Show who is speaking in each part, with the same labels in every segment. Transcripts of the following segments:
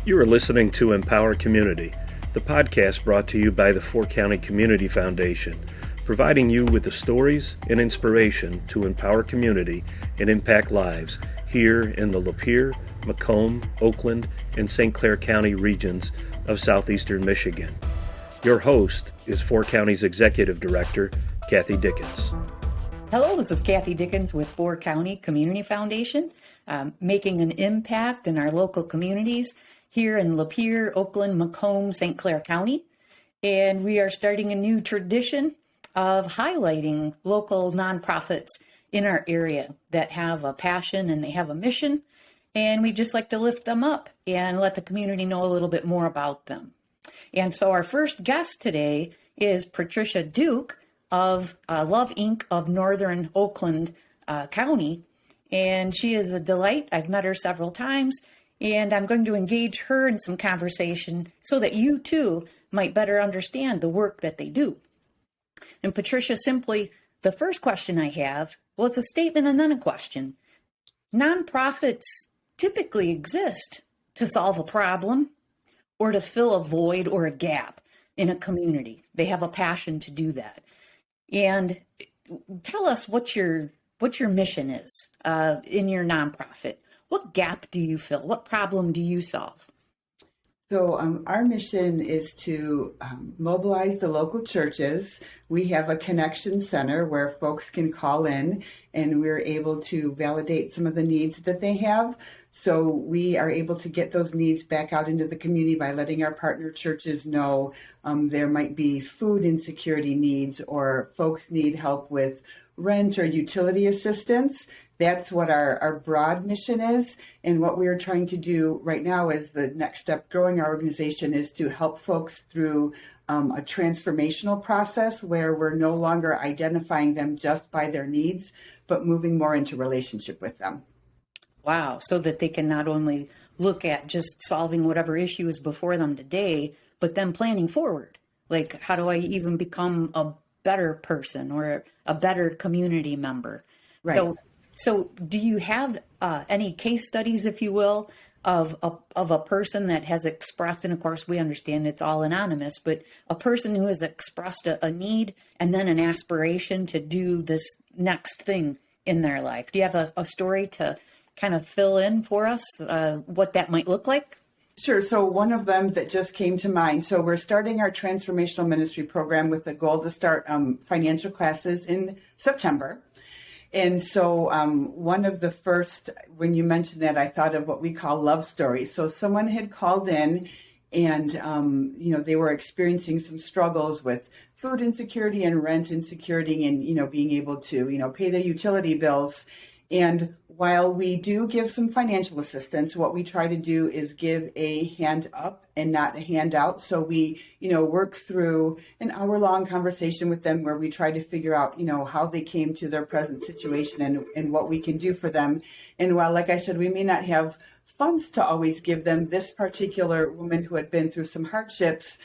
Speaker 1: You are listening to Empower Community, the podcast brought to you by the Four County Community Foundation, providing you with the stories and inspiration to empower community and impact lives here in the Lapeer, Macomb, Oakland, and St. Clair County regions of southeastern Michigan. Your host is Four County's Executive Director, Kathy Dickens.
Speaker 2: Hello, this is Kathy Dickens with Four County Community Foundation, making an impact in our local communities here in Lapeer, Oakland, Macomb, St. Clair County. And we are starting a new tradition of highlighting local nonprofits in our area that have a passion and they have a mission. And we just like to lift them up and let the community know a little bit more about them. And so our first guest today is Patricia Duke of Love Inc. of Northern Oakland County. And she is a delight. I've met her several times, and I'm going to engage her in some conversation so that you too might better understand the work that they do. And Patricia, simply, the first question I have, well, it's a statement and then a question. Nonprofits typically exist to solve a problem or to fill a void or a gap in a community. They have a passion to do that. And tell us what your mission is in your nonprofit. What gap do you fill? What problem do you solve?
Speaker 3: So our mission is to mobilize the local churches. We have a connection center where folks can call in and we're able to validate some of the needs that they have. So we are able to get those needs back out into the community by letting our partner churches know there might be food insecurity needs or folks need help with rent or utility assistance. That's what our broad mission is. And what we are trying to do right now is the next step growing our organization is to help folks through a transformational process where we're no longer identifying them just by their needs, but moving more into relationship with them.
Speaker 2: Wow. So that they can not only look at just solving whatever issue is before them today, but then planning forward. Like, how do I even become a better person or a better community member? Right. So do you have any case studies, if you will, of a person that has expressed, and of course we understand it's all anonymous, but a person who has expressed a need and then an aspiration to do this next thing in their life? Do you have a story to kind of fill in for us what that might look like?
Speaker 3: Sure. So one of them that just came to mind. So we're starting our transformational ministry program with the goal to start financial classes in September. And so one of the first, when you mentioned that, I thought of what we call love stories. So someone had called in and, they were experiencing some struggles with food insecurity and rent insecurity and, being able to, pay their utility bills. And while we do give some financial assistance, what we try to do is give a hand up and not a hand out. So we, work through an hour-long conversation with them where we try to figure out, how they came to their present situation and what we can do for them. And while, like I said, we may not have funds to always give them, this particular woman who had been through some hardships,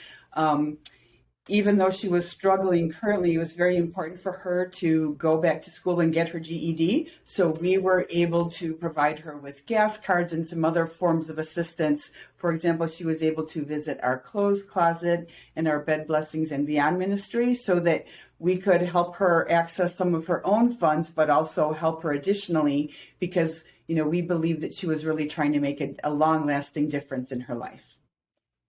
Speaker 3: even though she was struggling currently, it was very important for her to go back to school and get her GED. So we were able to provide her with gas cards and some other forms of assistance. For example, she was able to visit our clothes closet and our Bed Blessings and Beyond ministry so that we could help her access some of her own funds, but also help her additionally because, we believe that she was really trying to make a long-lasting difference in her life.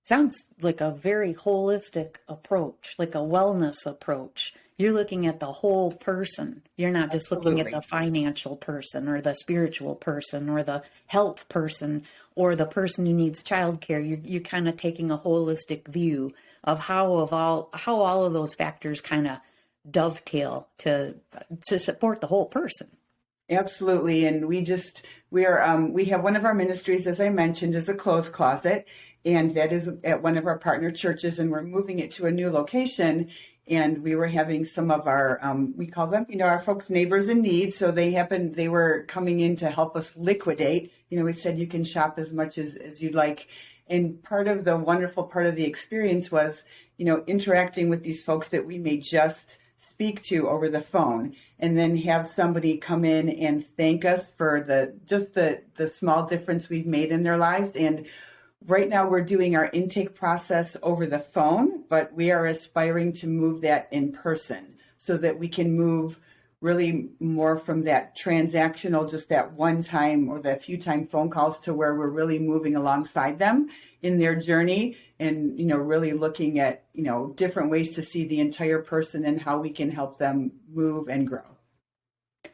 Speaker 2: Sounds like a very holistic approach, like a wellness approach. You're looking at the whole person. You're not just looking at the financial person or the spiritual person or the health person or the person who needs childcare. You're kind of taking a holistic view of how all of those factors kind of dovetail to support the whole person.
Speaker 3: Absolutely. And we have one of our ministries, as I mentioned, is a clothes closet. And that is at one of our partner churches, and we're moving it to a new location. And we were having some of our, we call them, our folks' neighbors in need. So they were coming in to help us liquidate. We said you can shop as much as you'd like. And part of the wonderful part of the experience was, interacting with these folks that we may just speak to over the phone, and then have somebody come in and thank us for the small difference we've made in their lives. And Right now, we're doing our intake process over the phone, but we are aspiring to move that in person so that we can move really more from that transactional, just that one time or that few time phone calls to where we're really moving alongside them in their journey and, really looking at, different ways to see the entire person and how we can help them move and grow.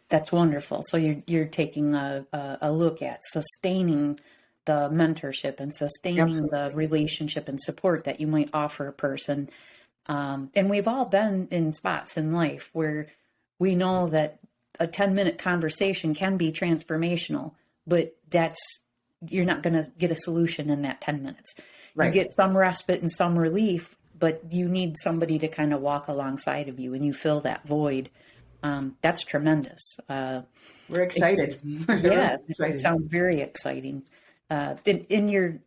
Speaker 2: That's wonderful. So you're taking a look at sustaining the mentorship and sustaining
Speaker 3: Absolutely.
Speaker 2: the relationship and support that you might offer a person. And we've all been in spots in life where we know that a 10-minute conversation can be transformational, but you're not going to get a solution in that 10 minutes.
Speaker 3: Right.
Speaker 2: You get some respite and some relief, but you need somebody to kind of walk alongside of you and you fill that void. That's tremendous.
Speaker 3: We're excited.
Speaker 2: Yeah, it sounds very exciting. In your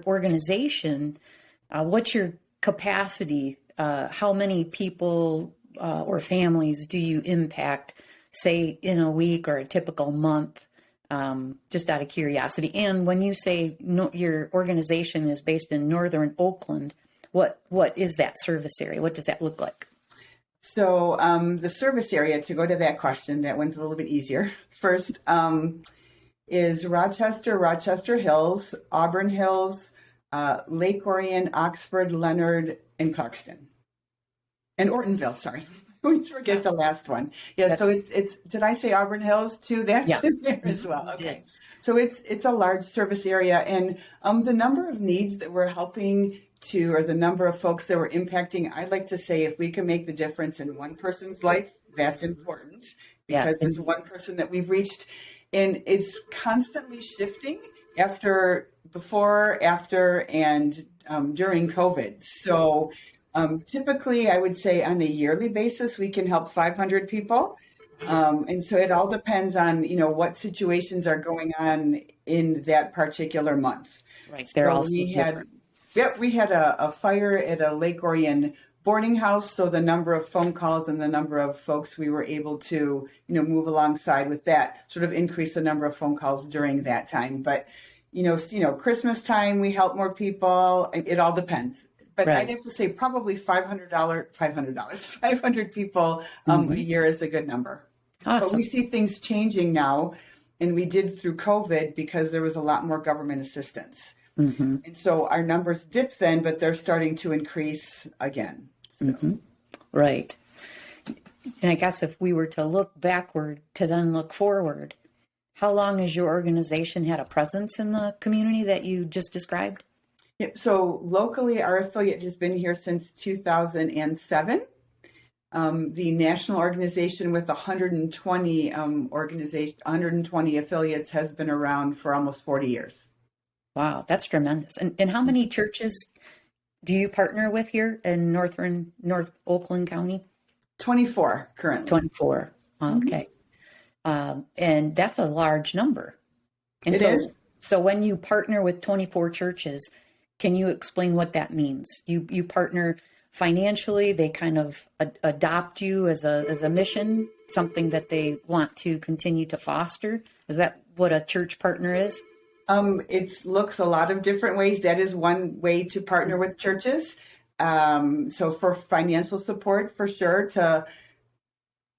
Speaker 2: organization, what's your capacity? How many people or families do you impact, say, in a week or a typical month? Just out of curiosity. And when you say your organization is based in Northern Oakland, what is that service area? What does that look like?
Speaker 3: So the service area, to go to that question, that one's a little bit easier. First is Rochester Hills, Auburn Hills, Lake Orion, Oxford, Leonard, and Clarkston. And Ortonville, sorry. We forget the last one. Yeah, so it's did I say Auburn Hills too? That's in there as well. Okay. So it's a large service area, and the number of needs that we're helping to, or the number of folks that we're impacting, I'd like to say if we can make the difference in one person's life, that's important, because it's one person that we've reached, and it's constantly shifting before, after, and during COVID. So typically, I would say on a yearly basis, we can help 500 people. And so it all depends on, what situations are going on in that particular month.
Speaker 2: Right. They're all different.
Speaker 3: We had a fire at a Lake Orion boarding house. So the number of phone calls and the number of folks we were able to, move alongside with that sort of increase the number of phone calls during that time. But, Christmas time, we help more people. It all depends. But I'd have to say probably $500 people a year is a good number.
Speaker 2: Awesome.
Speaker 3: But we see things changing now, and we did through COVID because there was a lot more government assistance. Mm-hmm. And so our numbers dipped then, but they're starting to increase again. So.
Speaker 2: Mm-hmm. Right. And I guess if we were to look backward to then look forward, how long has your organization had a presence in the community that you just described?
Speaker 3: Yep. So locally, our affiliate has been here since 2007. The national organization with 120 affiliates has been around for almost 40 years.
Speaker 2: Wow, that's tremendous. And how many churches do you partner with here in North Oakland County?
Speaker 3: 24 currently.
Speaker 2: 24. Okay. And that's a large number. And
Speaker 3: it is.
Speaker 2: So when you partner with 24 churches, can you explain what that means? You partner financially, they kind of adopt you as a mission, something that they want to continue to foster. Is that what a church partner is?
Speaker 3: It looks a lot of different ways. That is one way to partner with churches. So for financial support, for sure, to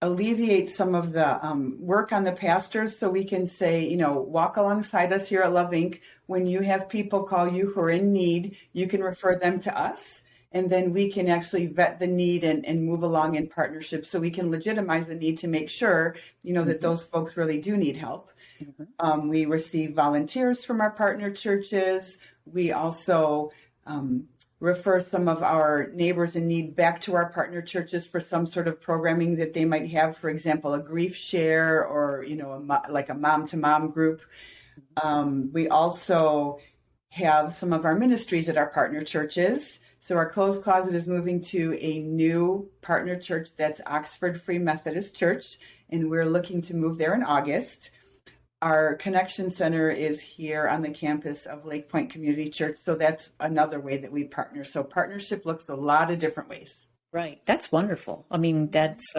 Speaker 3: alleviate some of the work on the pastors, so we can say, walk alongside us here at Love Inc. When you have people call you who are in need, you can refer them to us. And then we can actually vet the need and move along in partnership, so we can legitimize the need to make sure, that those folks really do need help. Mm-hmm. We receive volunteers from our partner churches. We also refer some of our neighbors in need back to our partner churches for some sort of programming that they might have, for example, a grief share or, like a mom-to-mom group. We also have some of our ministries at our partner churches. So our clothes closet is moving to a new partner church that's Oxford Free Methodist Church, and we're looking to move there in August. Our connection center is here on the campus of Lake Point Community Church, so that's another way that we partner. So partnership looks a lot of different ways.
Speaker 2: Right. That's wonderful. I mean, that's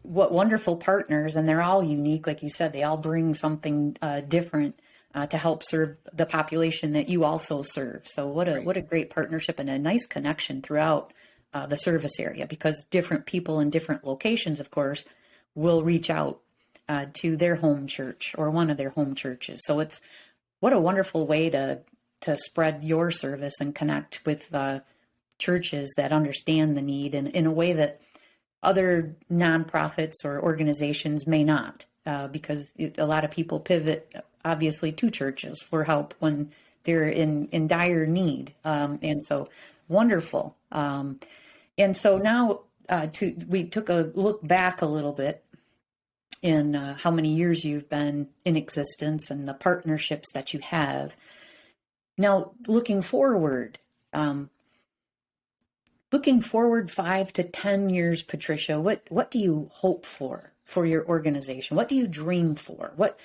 Speaker 2: what wonderful partners, and they're all unique. Like you said, they all bring something different. to help serve the population that you also serve. So what a
Speaker 3: Right.
Speaker 2: what a great partnership and a nice connection throughout the service area, because different people in different locations, of course, will reach out to their home church or one of their home churches. So it's what a wonderful way to spread your service and connect with churches that understand the need in a way that other nonprofits or organizations may not, because a lot of people pivot obviously to churches for help when they're in dire need. And so wonderful. And so now we took a look back a little bit in how many years you've been in existence and the partnerships that you have. Now, looking forward 5 to 10 years, Patricia, what do you hope for your organization? What do you dream for? What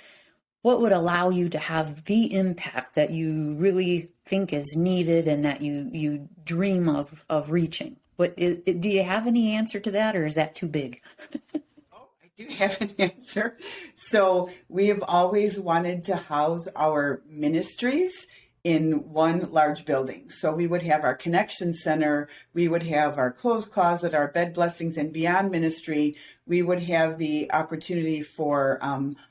Speaker 2: would allow you to have the impact that you really think is needed and that you dream of reaching? Do you have any answer to that, or is that too big?
Speaker 3: I do have an answer. So we have always wanted to house our ministries in one large building. So we would have our connection center, we would have our clothes closet, our bed blessings and beyond ministry. We would have the opportunity for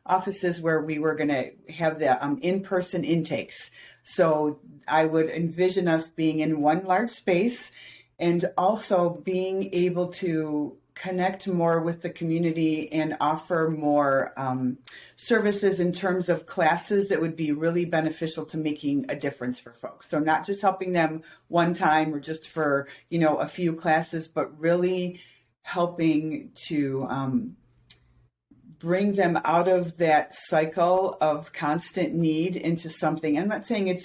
Speaker 3: offices where we were going to have the in-person intakes. So I would envision us being in one large space and also being able to connect more with the community and offer more services in terms of classes that would be really beneficial to making a difference for folks. So not just helping them one time or just for, a few classes, but really helping to bring them out of that cycle of constant need into something. I'm not saying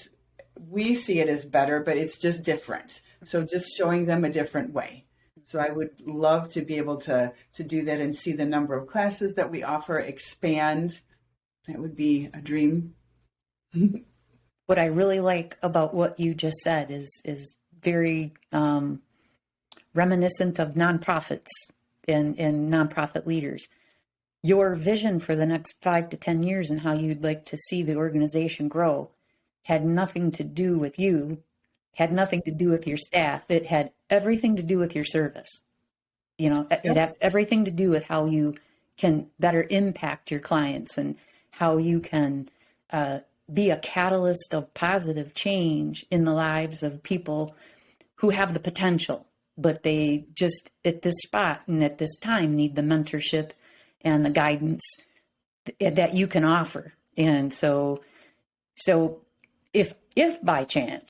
Speaker 3: we see it as better, but it's just different. So just showing them a different way. So I would love to be able to do that and see the number of classes that we offer expand. That would be a dream.
Speaker 2: What I really like about what you just said is very reminiscent of nonprofits and nonprofit leaders. Your vision for the next 5 to 10 years and how you'd like to see the organization grow had nothing to do with you, had nothing to do with your staff. It had everything to do with your service. It had everything to do with how you can better impact your clients and how you can be a catalyst of positive change in the lives of people who have the potential, but they just at this spot and at this time need the mentorship and the guidance that you can offer. And so if by chance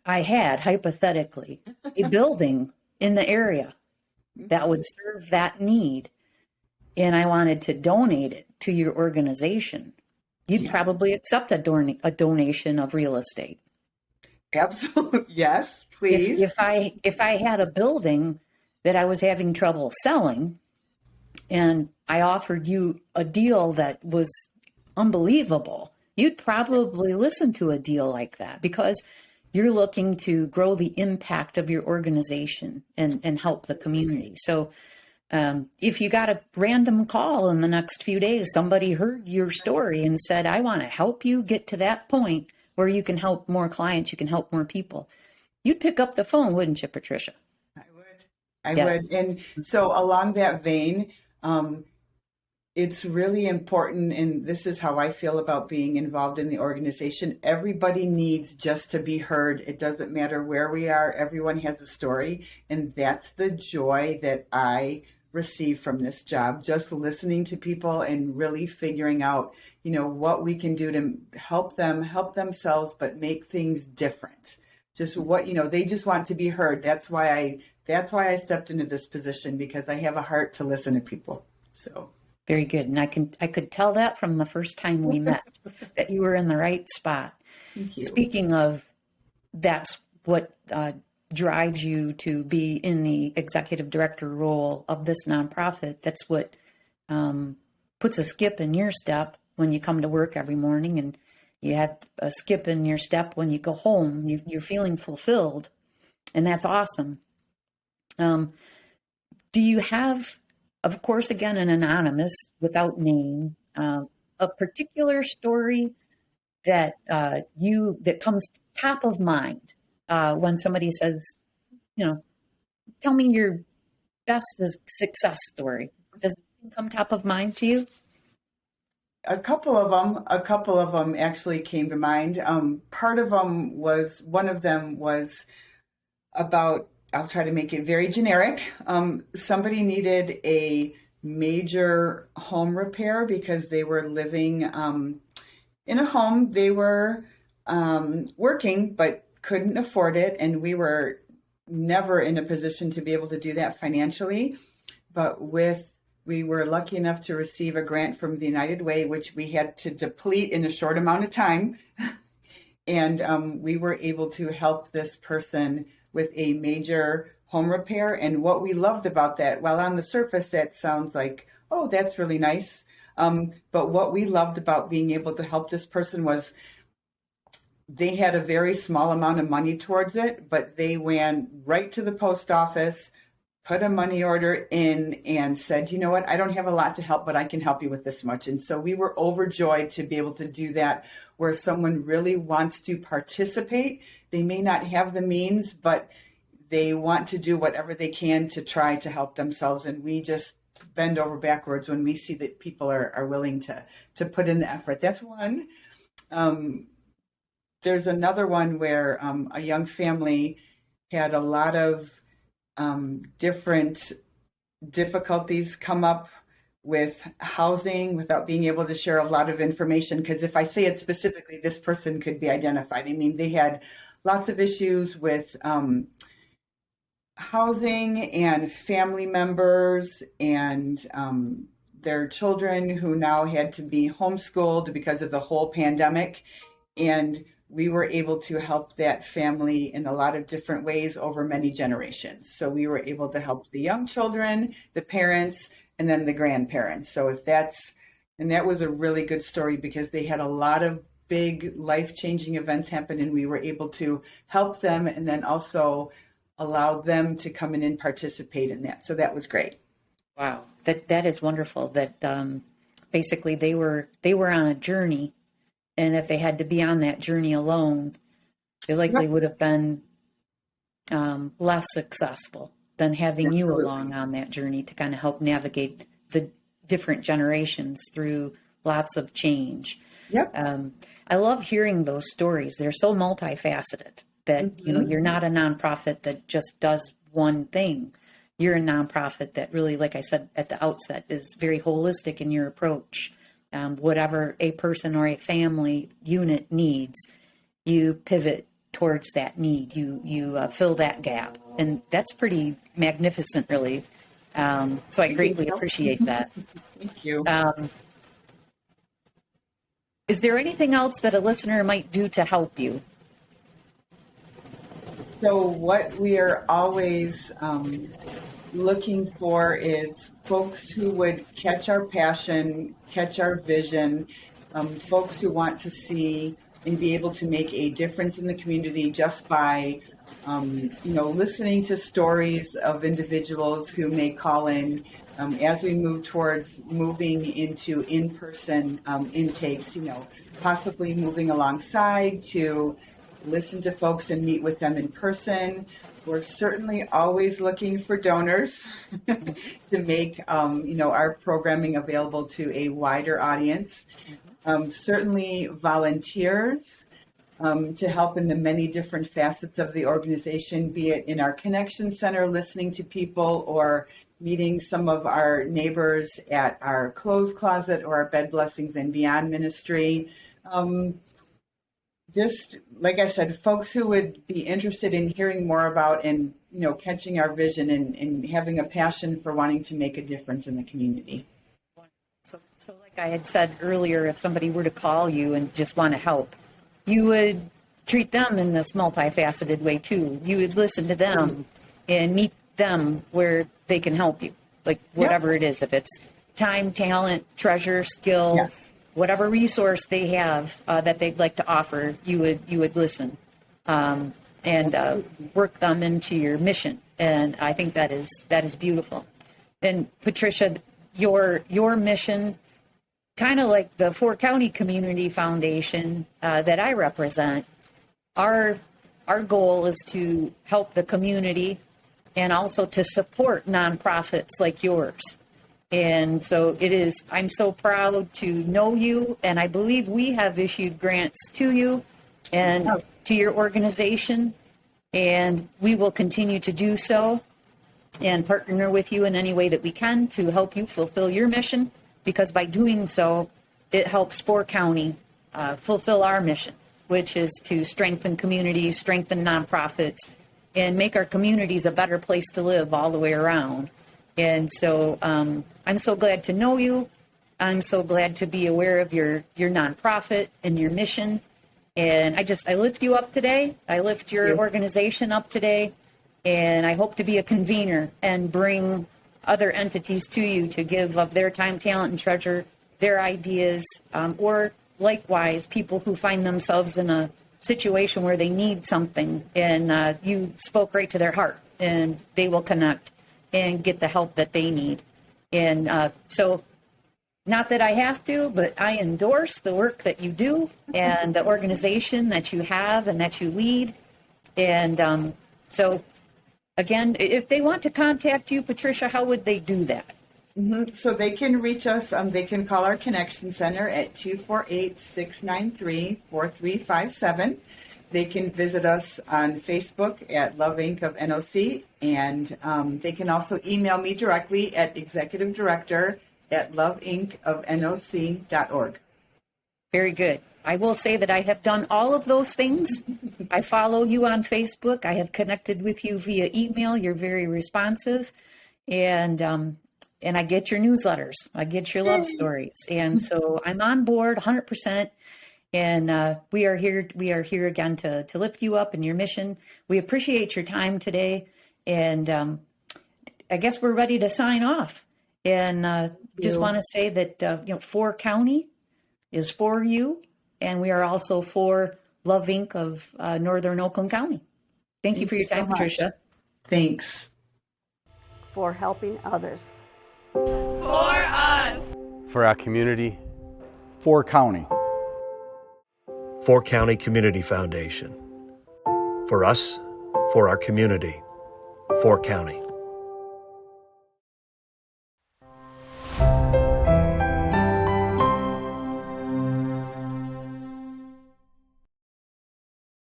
Speaker 2: I had hypothetically a building in the area that would serve that need, and I wanted to donate it to your organization, you'd probably accept a donation of real estate.
Speaker 3: Absolutely. Yes, please.
Speaker 2: If I had a building that I was having trouble selling and I offered you a deal that was unbelievable, you'd probably listen to a deal like that because you're looking to grow the impact of your organization and help the community. So if you got a random call in the next few days, somebody heard your story and said, I want to help you get to that point where you can help more clients, you can help more people, you'd pick up the phone, wouldn't you, Patricia?
Speaker 3: I would. And so along that vein, it's really important, and this is how I feel about being involved in the organization. Everybody needs just to be heard. It doesn't matter where we are. Everyone has a story. And that's the joy that I receive from this job, just listening to people and really figuring out, what we can do to help them help themselves, but make things different. Just what, they just want to be heard. That's why I stepped into this position, because I have a heart to listen to people. So
Speaker 2: very good. And I could tell that from the first time we met, that you were in the right spot.
Speaker 3: Thank you.
Speaker 2: Speaking of, that's what drives you to be in the executive director role of this nonprofit. That's what puts a skip in your step when you come to work every morning, and you have a skip in your step when you go home. You're feeling fulfilled, and that's awesome. Do you have, of course, again, an anonymous, without name, a particular story that that comes top of mind when somebody says, tell me your best success story? Does it come top of mind to you?
Speaker 3: A couple of them actually came to mind. One of them was about, I'll try to make it very generic. Somebody needed a major home repair because they were living in a home. They were working but couldn't afford it, and we were never in a position to be able to do that financially. But we were lucky enough to receive a grant from the United Way, which we had to deplete in a short amount of time. And we were able to help this person with a major home repair. And what we loved about that, while on the surface that sounds like, oh, that's really nice. But what we loved about being able to help this person was they had a very small amount of money towards it, but they went right to the post office, put a money order in, and said, you know what, I don't have a lot to help, but I can help you with this much. And so we were overjoyed to be able to do that, where someone really wants to participate. They may not have the means, but they want to do whatever they can to try to help themselves. And we just bend over backwards when we see that people are willing to put in the effort. That's one. There's another one where a young family had a lot of different difficulties come up with housing without being able to share a lot of information. Because if I say it specifically, this person could be identified. I mean, they had lots of issues with housing and family members and their children who now had to be homeschooled because of the whole pandemic. And we were able to help that family in a lot of different ways over many generations. So we were able to help the young children, the parents, and then the grandparents. So that was a really good story because they had a lot of big life-changing events happen, and we were able to help them and then also allow them to come in and participate in that. So that was great.
Speaker 2: Wow, that is wonderful. That basically they were on a journey. And if they had to be on that journey alone, they likely would have been less successful than having you along on that journey to kind of help navigate the different generations through lots of change.
Speaker 3: Yep.
Speaker 2: I love hearing those stories. They're so multifaceted that, you're not a nonprofit that just does one thing. You're a nonprofit that really, like I said at the outset, is very holistic in your approach. Whatever a person or a family unit needs, you pivot towards that need. You fill that gap, and that's pretty magnificent, really. So I greatly appreciate that.
Speaker 3: Thank you.
Speaker 2: Is there anything else that a listener might do to help you?
Speaker 3: So what we are always looking for is folks who would catch our passion, catch our vision, folks who want to see and be able to make a difference in the community just by, listening to stories of individuals who may call in as we move towards moving into in-person intakes, possibly moving alongside to listen to folks and meet with them in person. We're certainly always looking for donors to make, our programming available to a wider audience. Certainly volunteers to help in the many different facets of the organization, be it in our connection center, listening to people, or meeting some of our neighbors at our clothes closet or our Bed Blessings and Beyond ministry. Just like I said, folks who would be interested in hearing more about and, catching our vision and having a passion for wanting to make a difference in the community.
Speaker 2: So like I had said earlier, if somebody were to call you and just want to help, you would treat them in this multifaceted way too. You would listen to them and meet them where they can help you, like whatever it is, if it's time, talent, treasure, skill.
Speaker 3: Yes.
Speaker 2: Whatever resource they have that they'd like to offer, you would listen and work them into your mission. And I think that is beautiful. And Patricia, your mission kind of like the Four County Community Foundation that I represent, our goal is to help the community and also to support nonprofits like yours. And so I'm so proud to know you, and I believe we have issued grants to you and to your organization, and we will continue to do so and partner with you in any way that we can to help you fulfill your mission, because by doing so, it helps Four County fulfill our mission, which is to strengthen communities, strengthen nonprofits, and make our communities a better place to live all the way around. And so I'm so glad to know you. I'm so glad to be aware of your nonprofit and your mission. And I lift you up today. I lift your organization up today. And I hope to be a convener and bring other entities to you to give of their time, talent, and treasure, their ideas, or likewise, people who find themselves in a situation where they need something and you spoke right to their heart, and they will connect and get the help that they need. And so, not that I have to, but I endorse the work that you do and the organization that you have and that you lead. And so, again, if they want to contact you, Patricia, how would they do that?
Speaker 3: Mm-hmm. So they can reach us. They can call our Connection Center at 248-693-4357. They can visit us on Facebook at Love Inc. of NOC, and they can also email me directly at executivedirector@loveincofnoc.org.
Speaker 2: Very good. I will say that I have done all of those things. I follow you on Facebook. I have connected with you via email. You're very responsive, and I get your newsletters. I get your love stories, and so I'm on board 100%. And we are here again to lift you up in your mission. We appreciate your time today, and I guess we're ready to sign off. And just want to say that Four County is for you, and we are also for Love Inc. of Northern Oakland County. Thank you for your time, Patricia.
Speaker 3: Thanks.
Speaker 4: For helping others.
Speaker 5: For us.
Speaker 6: For our community.
Speaker 7: Four County.
Speaker 1: Four County Community Foundation. For us, for our community, Four County.